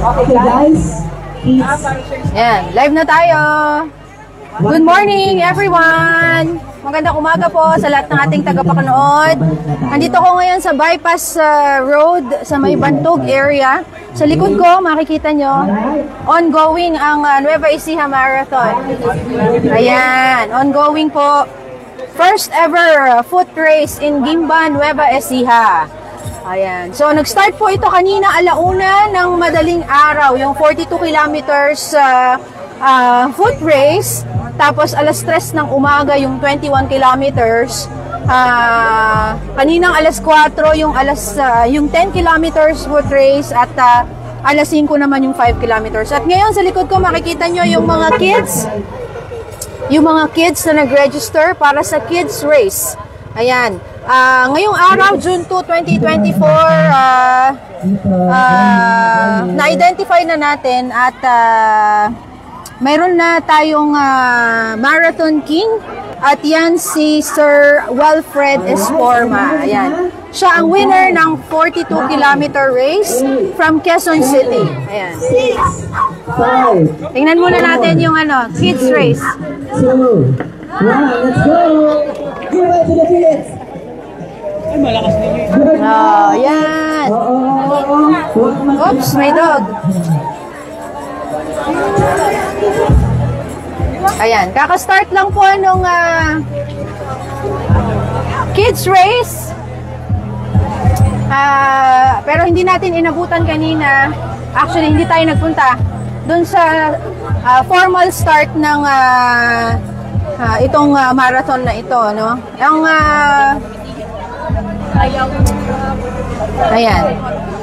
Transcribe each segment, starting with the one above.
Okay guys, yan, live na tayo. Good morning everyone. Magandang umaga po sa lahat ng ating tagapakanood. Nandito ko ngayon sa Bypass Road sa may Bantog area. Sa likod ko, makikita nyo, ongoing ang Nueva Ecija Marathon. Ayan, ongoing po. First ever foot race in Gimba, Nueva Ecija. Ayan. So, nag-start po ito kanina alauna ng madaling araw, yung 42 kilometers foot race. Tapos, alas 3 ng umaga, yung 21 kilometers. Kaninang alas 4, yung 10 kilometers foot race at alas 5 naman yung 5 kilometers. At ngayon, sa likod ko, makikita nyo yung mga kids. Yung mga kids na nag-register para sa kids race. Ayan. Ngayong araw, June 2, 2024, na-identify na natin at mayroon na tayong Marathon King at yan si Sir Wilfred Esporma. Ayan. Siya ang winner ng 42-kilometer race from Quezon City. Ayan. Tingnan muna natin yung kids race. 2, 1, let's go! Give it to the kids! Ay, malakas na yun. Oh, yan. Oops, may dog. Ayan, kaka-start lang po nung kids race. Pero hindi natin inabutan kanina. Actually, hindi tayo nagpunta dun sa formal start ng itong marathon na ito, no? Ang ayan.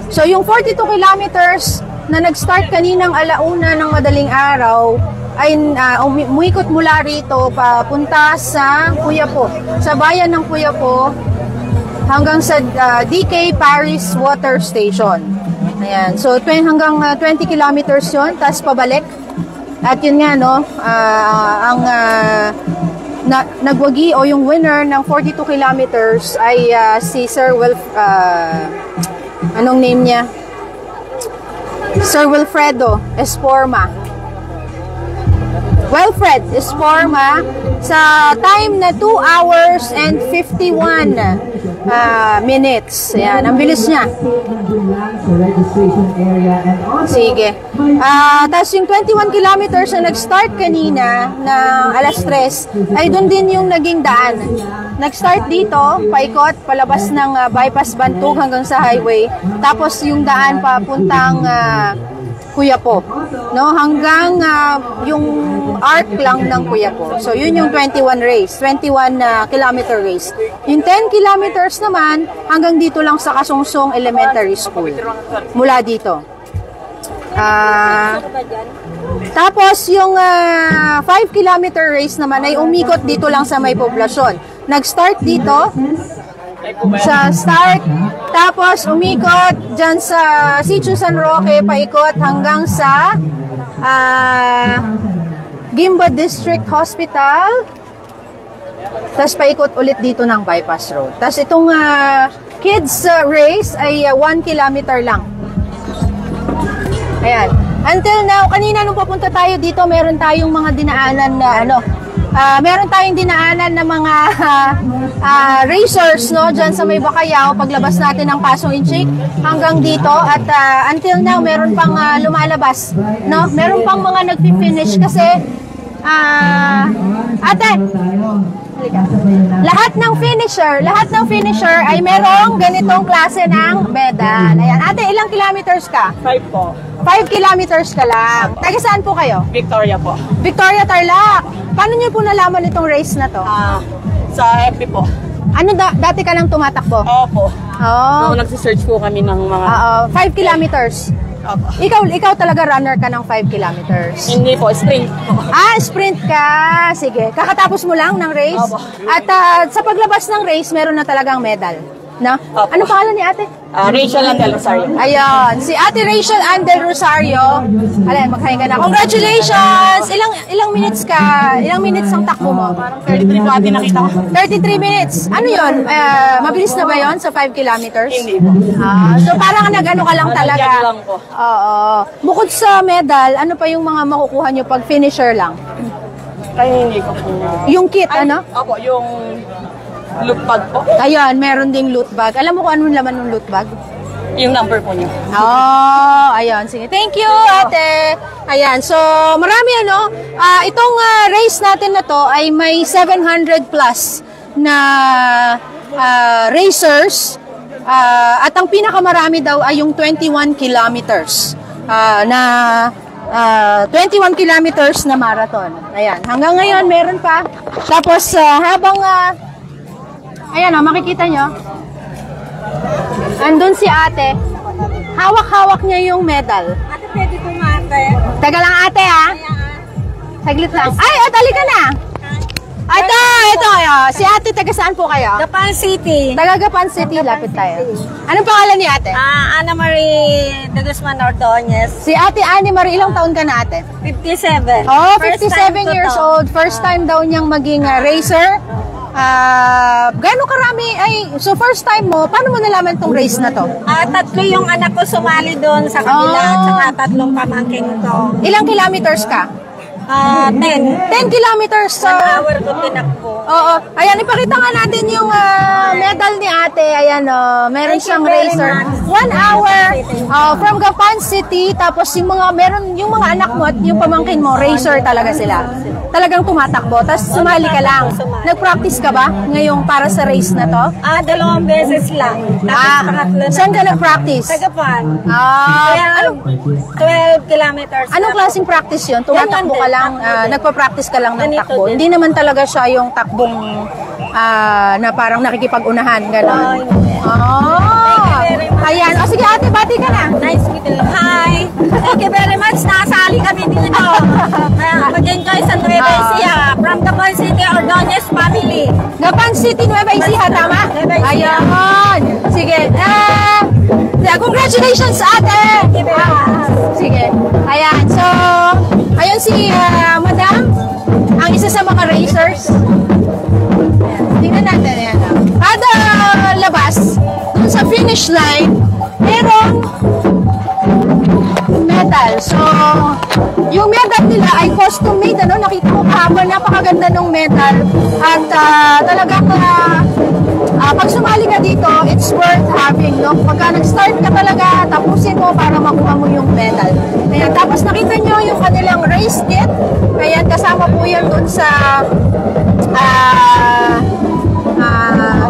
So, yung 42 kilometers na nag-start kaninang alauna ng madaling araw ay umikot mula rito papunta sa Puyapo, sa bayan ng Puyapo hanggang sa DK Paris Water Station. Ayan. So, hanggang 20 kilometers yun, tapos pabalik. At yun nga, no, nagwagi o yung winner ng 42 kilometers ay si Sir anong name niya? Sir Wilfredo Esporma. Wilfred Esporma sa time na 2 hours and 51 minutes. Ayan, ang bilis niya. Sige. Tapos yung 21 kilometers na nag-start kanina na alas 3, ay doon din yung naging daan. Nag-start dito, paikot, palabas ng bypass Bantog hanggang sa highway. Tapos yung daan papuntang Puyapo, no, hanggang yung arc lang ng Puyapo. So yun yung 21 kilometer race. Yung 10 kilometers naman hanggang dito lang sa Kasungsong Elementary School. Mula dito. Tapos yung 5 kilometer race naman ay umikot dito lang sa may poblasyon. Nag-start dito sa start, tapos umikot dyan sa Sitio San Roque, paikot hanggang sa Gimba District Hospital, tapos paikot ulit dito ng Bypass Road. Tapos itong kids race ay 1 kilometer lang. Ayan. Until now, kanina nung papunta tayo dito, meron tayong mga dinaanan na meron tayong dinaanan na mga racers, no, dyan sa may Bacayao, paglabas natin ng Pasong Inchik hanggang dito. At until now, meron pang lumalabas, no? Meron pang mga nag-finish kasi ate, lahat ng finisher ay merong ganitong klase ng medal. Ayan. Ate, ilang kilometers ka? 5 po. 5 kilometers ka lang. Taga saan po kayo? Victoria po. Victoria, Tarlac. Paano niyo po nalaman itong race na to? Sa FB po. Ano dati ka lang tumatakbo? Opo. Oh. So, nagsisearch po kami ng mga... 5 kilometers. Opo. Ikaw talaga runner ka ng 5 kilometers? Hindi po, sprint po. Sprint ka. Sige. Kakatapos mo lang ng race? Opo. At sa paglabas ng race, meron na talagang medal. No? Opo. Ano pangalan ni ate? Rachel and Del Rosario. Ayun, si Ate Rachel Andel Rosario. Alam, magkahinga na. Congratulations! Ilang minutes ka? Ilang minutes ang takbo mo? Parang 33 po ate nakita ko. 33 minutes. Ano yun? Mabilis na ba yun sa 5 kilometers? Hindi po. So parang nag-ano ka lang talaga. Nag-jog lang po. Oo. Bukod sa medal, ano pa yung mga makukuha nyo pag finisher lang? Kaya hindi ko po. Yung kit, ano? Opo, yung loop bag po. Ayun, meron ding loot bag. Alam mo kung anong laman ng loot bag? Yung number po niyo. Oh, ayun. Sige. Thank you, ate. Ayan. So, marami ano. Itong race natin na to ay may 700 plus na racers. At ang pinakamarami daw ay yung 21 kilometers na 21 kilometers na marathon. Ayan. Hanggang ngayon, meron pa. Tapos, habang ayan makikita nyo. Andun si ate. Hawak-hawak niya yung medal. Ate, pwede po maante. Taga lang ate ha. Saglit lang. Ay, halika na. Ito. Si ate, taga saan po kayo? Gapan City. Taga Gapan City, lapit tayo. Anong pangalan ni ate? Ana Marie de Guzman Ordonez. Si ate Annie Marie, ilang taon ka na ate? 57. Oh, First 57 time ko years to. old. First time daw niyang maging racer. Gano'ng karami? So first time mo, paano mo nalaman tong race na to? Tatlo yung anak ko sumali doon sa kabila at saka tatlong pamangkin ko. Ilang kilometers ka? 10. 10 kilometers. 1 hour ko tinakbo. Oo. Ayan, ipakita nga natin yung medal ni ate. Ayan, meron Thank you siyang very racer. much. 1 hour from Gapan City. Tapos yung mga anak mo at yung pamangkin mo, racer talaga sila. Talagang tumatakbo. Tapos sumali ka lang. Nag-practice ka ba ngayong para sa race na to? 2 beses lang. Tapos pangatlo na. Saan ka nag-practice? Sa Gapan. Kaya, Kaya 12 kilometers. anong klaseng practice yun? Tumatakbo ka lang, nagpa-practice ka lang ng Ganito takbo. din. Hindi naman talaga siya yung takbong na parang nakikipag-unahan, gano'n. Ayan. O sige ate, bati ka na. Nice meeting you. Hi! Thank you very much. Nakasali kami dito. Mag-enjoy sa Nueva Ecija. From Gapan City, Ordonez family. Gapan City, Nueva Ecija, tama? Nueva Ecija. Ayan. Sige. Congratulations ate! Sige. Ayan. So, ayun si Madam, ang isa sa mga racers. Tingnan natin. Ayan. Kada labas, dun sa finish line, merong medal. So, yung medal nila ay custom made. Nakita ko kahapon, napakaganda ng medal. At talagang pag sumali ka dito, it's worth having. No? Pagka nag-start ka talaga, tapusin mo para makuha mo yung medal. Ayan, tapos nakita nyo yung kanilang race kit. Ayan, kasama po yan dun sa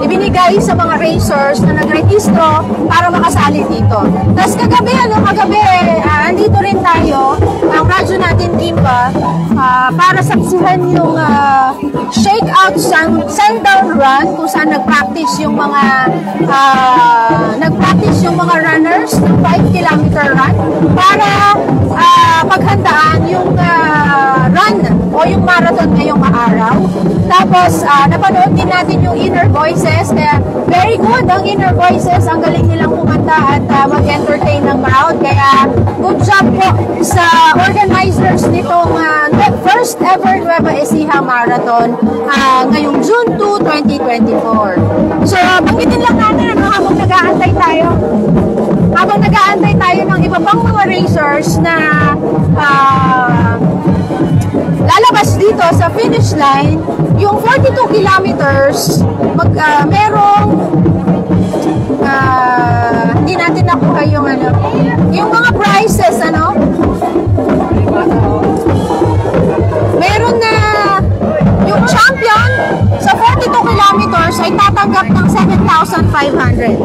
ibinigay sa mga racers na nagrehistro para makasali dito. Tapos kagabi, andito rin tayo, ang radyo natin Kimba, para saksihan yung shakeout sundown run kung saan nag-practice yung mga runners ng 5 kilometer run para paghandaan yung run o yung marathon ngayong araw. Tapos, napanood din natin yung Inner Voices. Kaya, very good ang Inner Voices. Ang galing nilang kumanta at mag-entertain ng crowd. Kaya, good job po sa organizers nitong first ever Nueva Ecija Marathon ngayong June 2, 2024. So, banggitin lang natin habang nag-aantay tayo. Habang nag-aantay tayo ng iba pang mga racers na lalabas dito sa finish line, yung 42 kilometers, merong hindi natin nakuha yung yung mga prizes, meron na yung champion sa 42 kilometers ay tatanggap ng 7,500.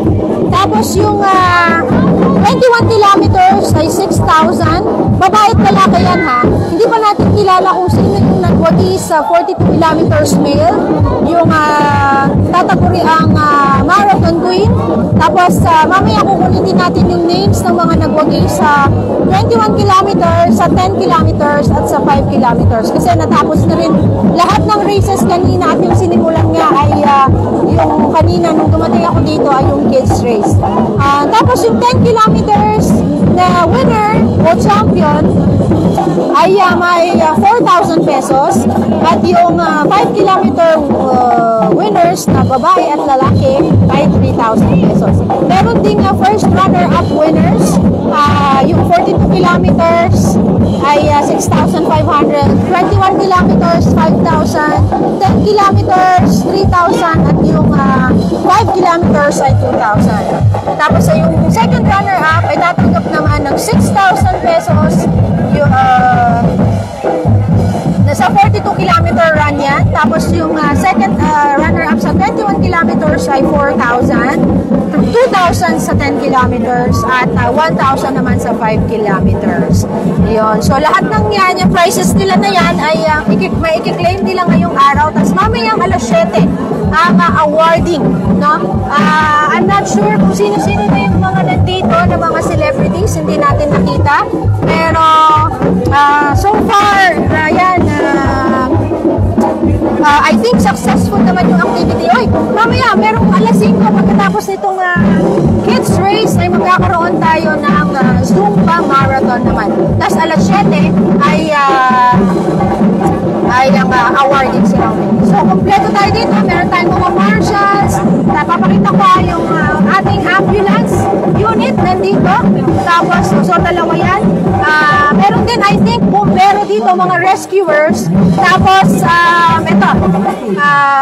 Tapos yung 21 kilometers ay 6,000. babae at lalaki yan ha. Hindi pa natin kilala kung sino yung nagwagi sa 42 kilometers male, yung tataguri ang Marathon Queen. Tapos mamaya kukulitin natin yung names ng mga nagwagi sa 21 kilometers, sa 10 kilometers at sa 5 kilometers. Kasi natapos na rin lahat ng races kanina at yung sinimulan nga ay yung kanina nung dumating ako dito ay yung kids race. Tapos yung 10 kilometers na winner o champion ay may 4,000 pesos at yung 5 kilometer winners na babae at lalaki ay 3,000 pesos. Meron ding first runner-up winners, yung 42 kilometers ay 6,500, 21 kilometers 5,000, 10 kilometers 3,000 at yung 5 kilometers ay 2,000. Tapos yung second runner-up ay tatanggap naman ng 6,000 pesos yung nasa 42 kilometer run yan. Tapos yung second runner-up sa 21 kilometers ay 4,000, 2,000 sa 10 kilometers at 1,000 naman sa 5 kilometers. Yun. So lahat ng yan, yung prices nila na yan ay may i-claim nila ngayong araw. Tapos mamayang alas 7 ang awarding. No? I'm not sure kung sino-sino na yung mga nandito na mga celebrities, hindi natin nakita. Pero so far, yan, I think successful naman yung activity. Oy, mamaya, merong alas 5 pagkatapos nitong kids race ay magkakaroon tayo ng Zumba Marathon naman. Tapos alas 7 ay ang awarding ceremony. So, kompleto tayo dito. Meron tayong mga marshals. Papakita ko yung ating ambulance unit nandito. Tapos, so dalawa yan. Meron din, I think, bumbero dito, mga rescuers. Tapos, ito,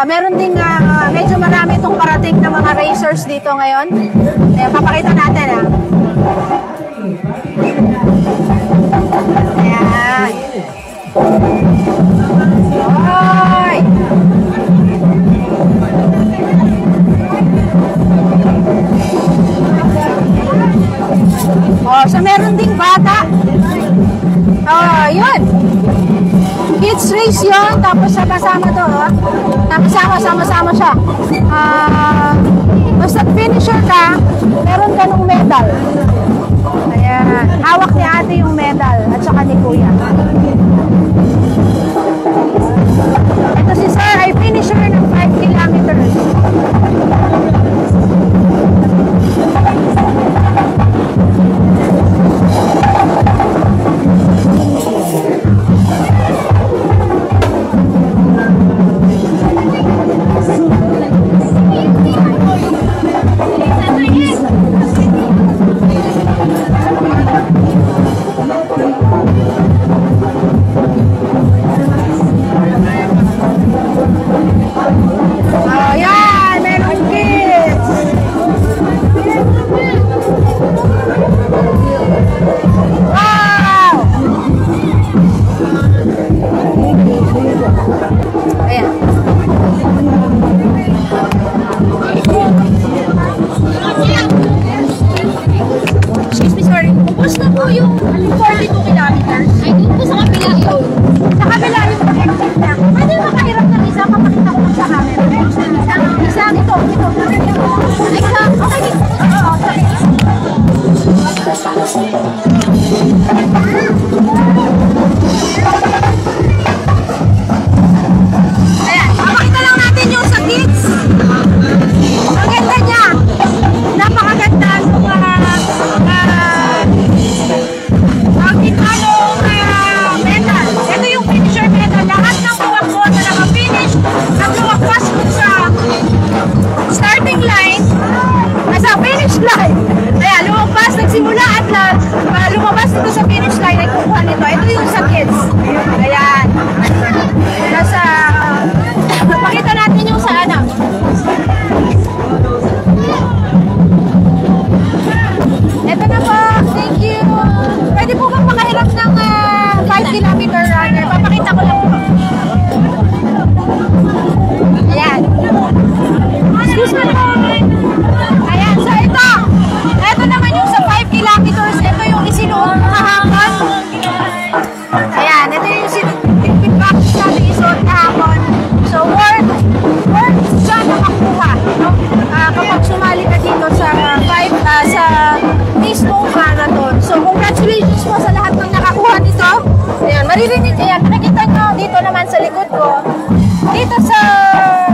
meron din, medyo marami itong parating na mga racers dito ngayon. Papakita natin, Ayan. Ay! So meron ding bata. Yun. Kids race yun. Tapos sama-sama to. Tapos sama-sama siya. Basta finisher ka, meron ka ng medal. Ayan. Hawak ni ate yung medal. At saka ni kuya. Ito si sir ay finisher ng 5 kilometers. lumabas congratulations po sa lahat ng nakakuha nito. Ayan, maririnig, ayan, nakikita nyo dito naman sa likod ko. Dito sa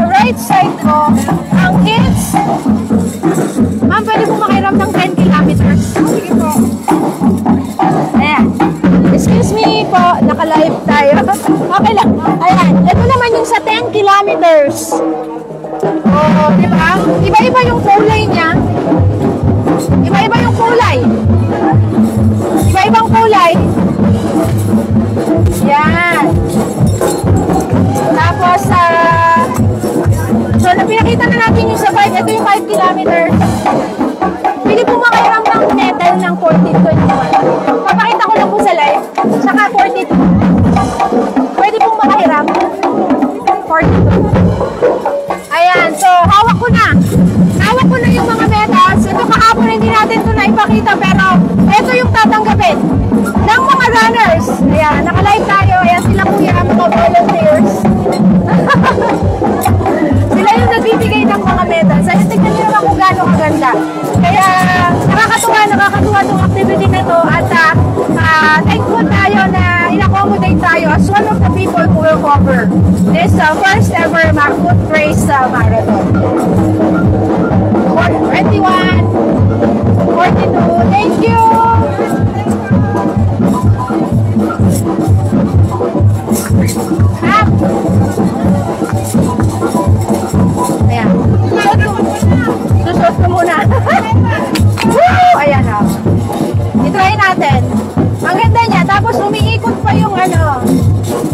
right side ko, ang kids. Ma'am, pwede po makiram ng 10 kilometers. Sige po. Ayan. Excuse me po, naka-live tayo. Okay lang. Ayan, ito naman yung sa 10 kilometers. Oo, di ba? Iba-iba yung kulay niya. Iba-iba yung kulay. Iba-ibang kulay. Yan. Tapos, so, pinakita na natin yung sa 5. Ito yung 5 kilometers. Pili po makahiram ng medal ng 1421. Papakita ko lang po sa live. Saka 42. Pwede pong makahiram. 42. Ayan, so hawak ko na. Hawak ko na yung mga medals. Ito kahapon hindi natin ito naipakita pero ito yung tatanggapin ng mga runners. Ayan, naka-live tayo. Ayan sila kuya, mga volunteers. Sila yung nagbibigay ng mga medals. Ayan, tignan nyo naman kung gaano kaganda. Kaya nakakatuwa itong activity na ito at thankful tayo na in-accommodate tayo as one of the people who will cover this first ever foot race marathon. 21, 42, thank you! Ayan. Susuot ko muna. Woo! Ayan o. I-try natin. Ang ganda niya. Tapos umiikot pa yung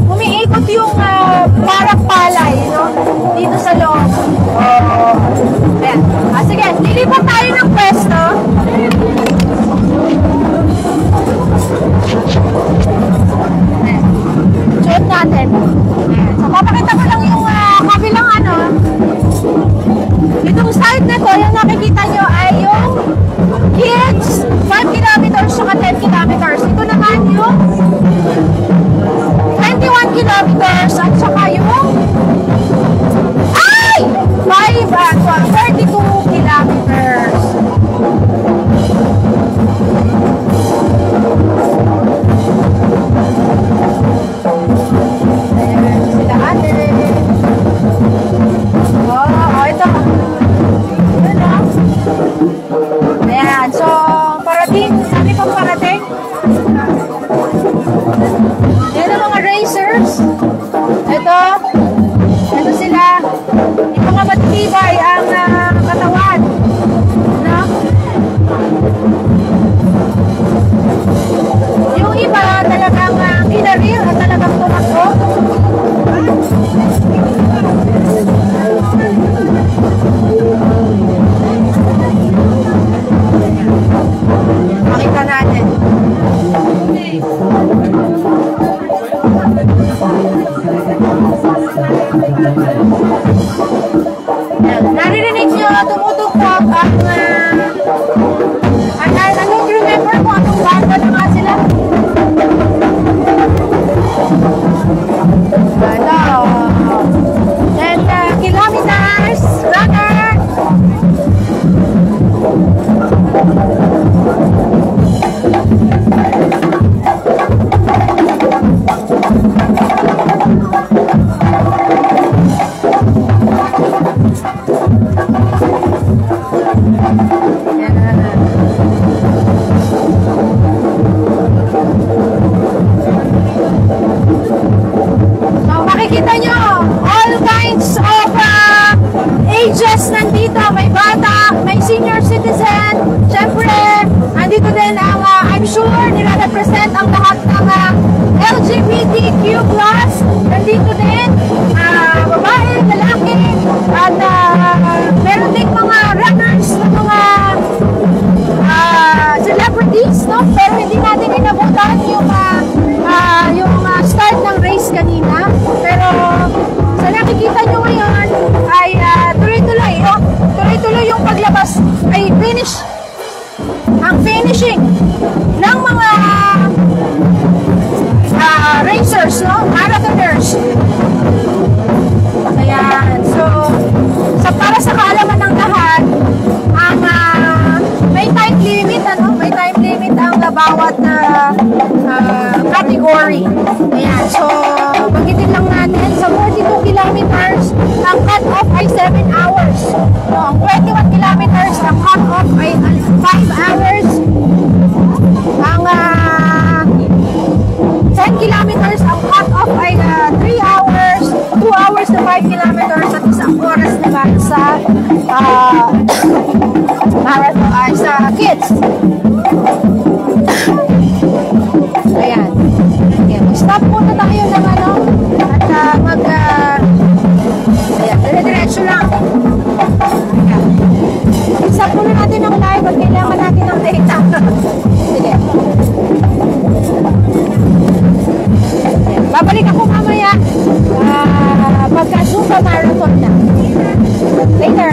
umiikot yung parang palay, no? Dito sa loob. Ayan. Sige, lilipat tayo ng pwesto. Ayan. Suot natin. Ayan. So, papakita ko lang yung kabilang itong side na to, yung nakikita nyo ay yung kids 5 kilometers saka 10 kilometers. Ito naman yung 21 kilometers at saka yung 32 kilometers. Ayan, sila ate. Ito. Ayan, so parating, sabi pang parating. Yan ang mga racers. Ito sila. Yung mga matibay ang katawan. No? Yung iba talagang kinarir at talagang tumakbo. Makita natin. Naririnig nyo, tumutugtog ang remember kung anong banda na nga sila. Hello. 10 kilometers, runner. So makikita nyo, all kinds of ages nandito. May bata, may senior citizen. Siyempre, nandito din ang, I'm sure, nire-represent ang lahat ng LGBTQ+. Nandito din, babae, lalaki, at meron din mga runners na mga celebrities, no? Pero hindi natin inabutan yung start ng race kanina. Pero sa nakikita nyo ngayon ay tuloy-tuloy, no? Tuloy-tuloy yung paglabas ay finish. Ang finishing ng mga racers, no? Marathoners. Ayan. So, para sa kaalaman ng lahat, ang may time limit, may time limit ang bawat category. Ayan, so banggitin lang natin, sa 42 kilometers, ang cut-off ay 7 hours. So, ang 21 kilometers, ang cut-off ay 5 hours. Ang 10 kilometers, ang cut-off ay 3 hours, 2 hours to 5 kilometers, at isang oras naman sa marathon, sa kids. Ayan. Okay, stop muna tayo ng ano, at ayan, dire-diretso lang. Ayan. Stop muna natin ang live at kailangan natin ng data. Sige. Ayan. Babalik ako mamaya pagka Zumba Marathon na. Later.